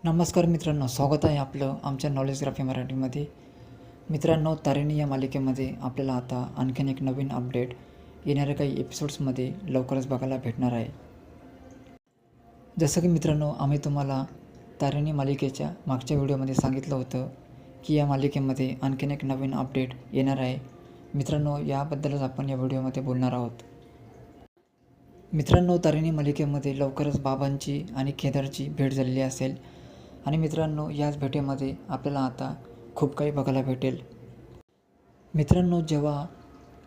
नमस्कार मित्रांनो, स्वागत आहे आपलं आमच्या नॉलेज ग्राफी मराठीमध्ये. मित्रांनो, तारिणी या मालिकेमध्ये आपल्याला आता आणखीन एक नवीन अपडेट येणाऱ्या काही एपिसोड्समध्ये लवकरच बघायला भेटणार आहे. जसं की मित्रांनो, आम्ही तुम्हाला तारिणी मालिकेच्या मागच्या व्हिडिओमध्ये सांगितलं होतं की या मालिकेमध्ये आणखीन एक नवीन अपडेट येणार आहे. मित्रांनो, याबद्दलच आपण या व्हिडिओमध्ये बोलणार आहोत. मित्रांनो, तारिणी मालिकेमध्ये लवकरच बाबांची आणि केदारची भेट झालेली असेल आणि मित्रांनो, याच भेटीमध्ये आपल्याला आता खूप काही बघायला भेटेल. मित्रांनो, जेव्हा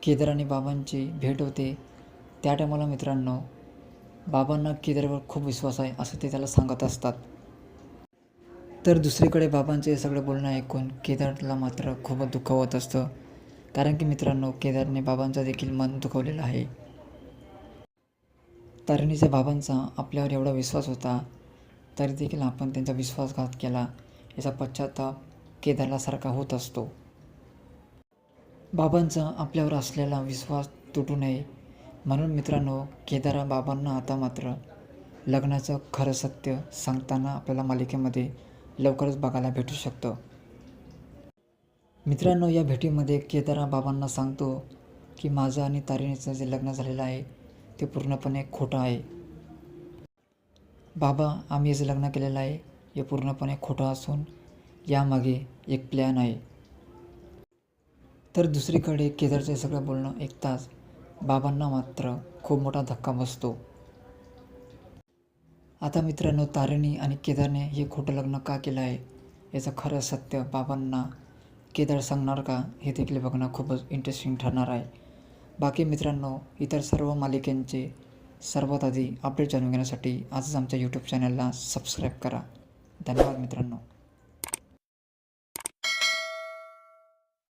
केदार आणि बाबांची भेट होते त्या टायमाला मित्रांनो, बाबांना केदारवर खूप विश्वास आहे असं ते त्याला सांगत असतात. तर दुसरीकडे बाबांचे सगळे बोलणं ऐकून केदारला मात्र खूपच दुःख होत असतं, कारण की मित्रांनो, केदारने बाबांचं देखील मन दुखवलेलं आहे. तारिणीच्या बाबांचा आपल्यावर एवढा विश्वास होता तरी देखील आपण त्यांचा विश्वासघात केला याचा पश्चाताप केदारला सारखा होत असतो. बाबांचा आपल्यावर असलेला विश्वास तुटू नये म्हणून मित्रांनो, केदार बाबांना आता मात्र लग्नाचं खरं सत्य सांगताना आपल्याला मालिकेमध्ये लवकरच बघायला भेटू शकतं. मित्रांनो, या भेटीमध्ये केदार बाबांना सांगतो की माझं आणि तारिणीचं जे लग्न झालेलं आहे ते पूर्णपणे खोटं आहे. बाबा, आम्ही जे लग्न केलेलं आहे हे पूर्णपणे खोटं असून यामागे एक प्लॅन आहे. तर दुसरीकडे केदारचे सगळं बोलणं ऐकताच बाबांना मात्र खूप मोठा धक्का बसतो. आता मित्रांनो, तारिणी आणि केदारने हे खोटं लग्न का केलं आहे याचं खरं सत्य बाबांना केदार सांगणार का हे देखील बघणं खूपच इंटरेस्टिंग ठरणार आहे. बाकी मित्रांनो, इतर सर्व मालिकेंचे सर्वात आधी अपडेट जाणून घेण्यासाठी आजच आमच्या यूट्यूब चॅनलला सबस्क्राईब करा. धन्यवाद मित्रांनो.